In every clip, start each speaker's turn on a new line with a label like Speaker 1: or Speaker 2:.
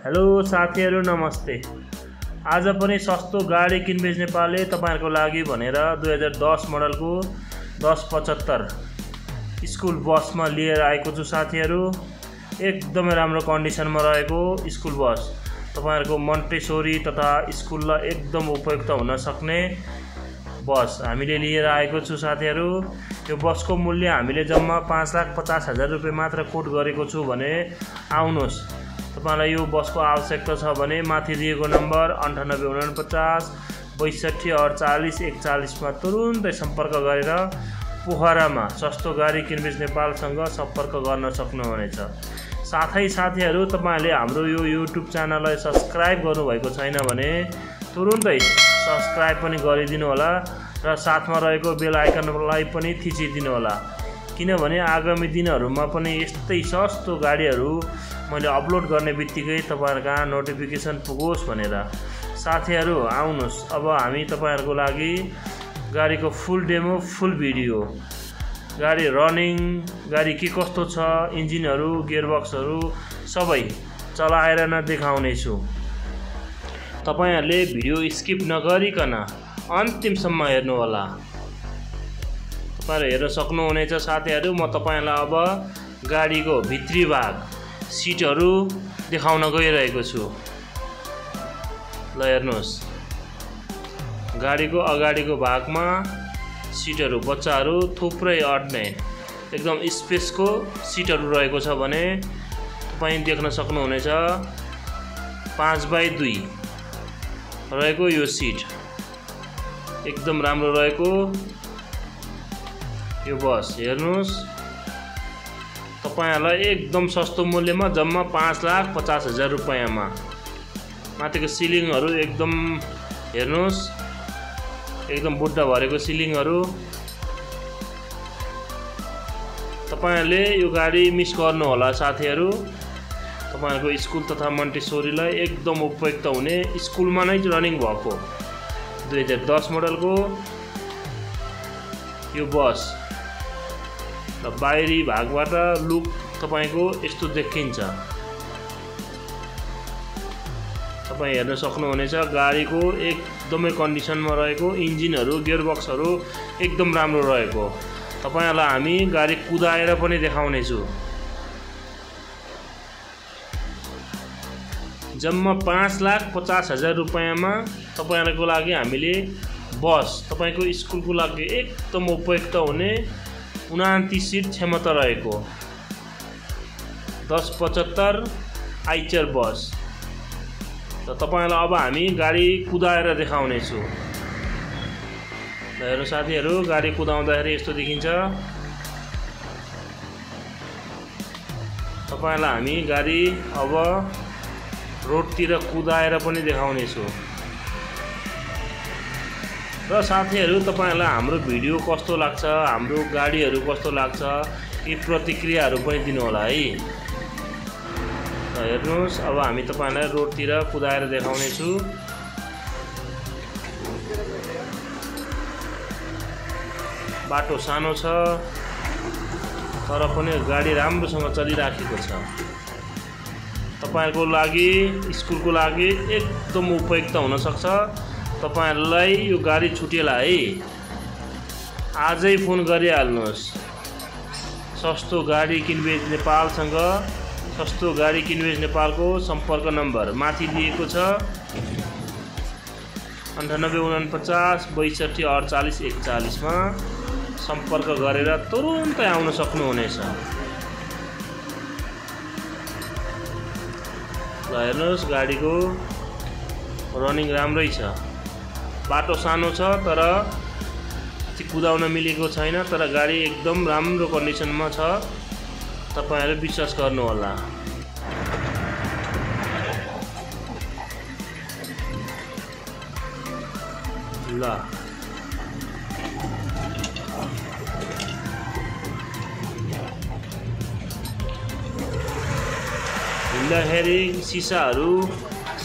Speaker 1: Hello साथीहरु नमस्ते। आज पनि सस्तो गाडी किनबेच नेपालले तपाईहरुको लागि भनेर 2010 मोडलको 1075 स्कुल बसमा लिएर आएको छु साथीहरु। एकदमै राम्रो कन्डिसनमा रहेको स्कुल बस तपाईहरुको मन्टेसोरी तथा स्कुललाई एकदम उपयुक्त हुन सक्ने बस हामीले लिएर आएको छु साथीहरु। यो बसको मूल्य हामीले जम्मा 5,50,000 रुपैयाँ मात्र कोट गरेको छु भने आउनुहोस्। तपाईलाई यो बसको आवश्यकता छ भने माथि दिएको नम्बर 9849 62 48 41 मा तुरुन्तै सम्पर्क गरेर पोखरामा सस्तो गाडी किनबेच नेपालसँग सम्पर्क गर्न सक्नुहुनेछ। साथै साथीहरु तपाईले हाम्रो यो YouTube च्यानललाई सब्स्क्राइब गर्नुभएको छैन भने तुरुन्तै सब्स्क्राइब पनि गरिदिनु होला र साथमा रहेको बेल आइकनलाई पनि थिचिदिनु होला, किनभने आगामी दिनहरुमा पनि यस्तै सस्तो गाडीहरु मैले अपलोड गर्ने बित्तिकै तपाईहरुका नोटिफिकेसन पुगोस् भनेर। साथीहरु आउनुहोस्, अब हामी तपाईहरुको लागि गाडीको फुल डेमो फुल भिडियो, गाडी रनिङ, गाडी के कस्तो छ, इन्जिनहरु, गियरबक्सहरु सबै चलाएर नै देखाउने छु। तपाईहरुले भिडियो स्किप नगरिकन अन्तिमसम्म हेर्नु होला। तपाईहरु हेर्न सक्नुहुनेछ साथीहरु। म तपाईहरुलाई अब गाडीको भित्री भाग सीटहरु देखाउन गइरहेको छु। ल हेर्नुहोस्, गाडीको अगाडिको भागमा सीटहरु बच्चाहरु थुप्रै अट्ने एकदम स्पेसको सीटहरु रहेको छ भने तपाई देख्न सक्नुहुनेछ 5x2 रहेको यो सीट एकदम राम्रो रहेको यो बस। हेर्नुहोस्, तपाईहरुलाई एकदम सस्तो मूल्यमा जम्मा 5,50,000 रुपैयाँमा। माथिको सिलिङहरु एकदम हेर्नुहोस्, एकदम बुट्टा भरेको सिलिङहरु। तपाईहरुले यो गाडी मिस गर्नु होला साथीहरु। तपाईहरुको स्कुल तथा मन्टेसोरीलाई एकदम उपयुक्त हुने स्कुलमा नै रनिङ भएको 2010 मोडलको यो बस र बाहिरी भागबाट लुक तपाईको यस्तो देखिन्छ। तपाई हेर्न सक्नुहुनेछ गाडीको एकदमै कन्डिसनमा रहेको इन्जिनहरु, गियरबक्सहरु एकदम राम्रो रहेको। तपाईहरुलाई हामी गाडी कुदाएर पनि देखाउने छु। जम्मा 5,50,000 रुपैयाँमा तपाईहरुको लागि हामीले बस तपाईको स्कुलको लागि एकदम उपयुक्त हुने 29 सीट क्षमता रहेको 1075 आइचर बस र तपाईहरुलाई अब हामी गाडी कुदाएर देखाउने छु। हेर्नु साथीहरु, गाडी कुदाउँदाखेरि यस्तो देखिन्छ। तपाईहरुलाई हामी गाडी अब रोडतिर कुदाएर पनि देखाउने छु। र साथीहरु तपाईहरुलाई हाम्रो भिडियो कस्तो लाग्छ, हाम्रो गाडीहरु कस्तो लाग्छ, यी प्रतिक्रियाहरु पनि दिनु होला है। हेर्नुहोस्, अब हामी तपाईहरुलाई रोडतिर कुदाएर देखाउने छु। बाटो सानो छ तर पनि गाडी राम्रोसँग चलिराखेको छ। तपाईहरुको लागि स्कुलको लागि एकदम उपयुक्त हुन सक्छ। तपाईहरुलाई यो गाडी छुटेला है, आजै फोन गरिहाल्नुहोस्। सस्तो गाडी किनबेच नेपालसँग सस्तो गाडी किनबेच नेपालको सम्पर्क नम्बर माथि दिएको छ 9849 62 48 41 मा सम्पर्क गरेर तुरुन्तै आउन सक्नुहुनेछ। ल हेर्नुहोस्, गाडीको रनिङ राम्रै छ। बाटो सानो छ तर कुदाउन मिलेको छैन, तर गाडी एकदम राम्रो कन्डिसनमा छ। तपाईहरु विश्वास गर्नु होला। ल हिँड्दाखेरि सिसाहरु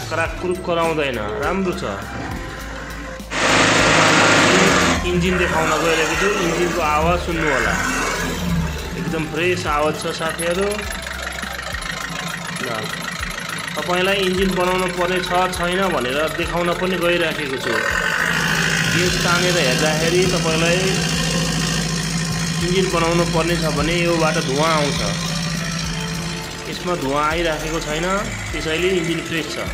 Speaker 1: क्राकक्रुक कराउँदैन, राम्रो छ। इन्जिन देखाउन गइरहेको छु, इन्जिनको आवाज सुन्नु होला, एकदम फ्रेश आवाज छ साथीहरु। ल तपाईलाई इन्जिन बनाउनु पर्ने छ छैन भनेर देखाउन पनि गइराखेको छु। गेज तानेर हेर्दाखेरि तपाईलाई इन्जिन बनाउनु पर्ने छ भने योबाट धुवा आउँछ। यसमा धुवा आइराखेको छैन, त्यसैले इन्जिन फ्रेस छ।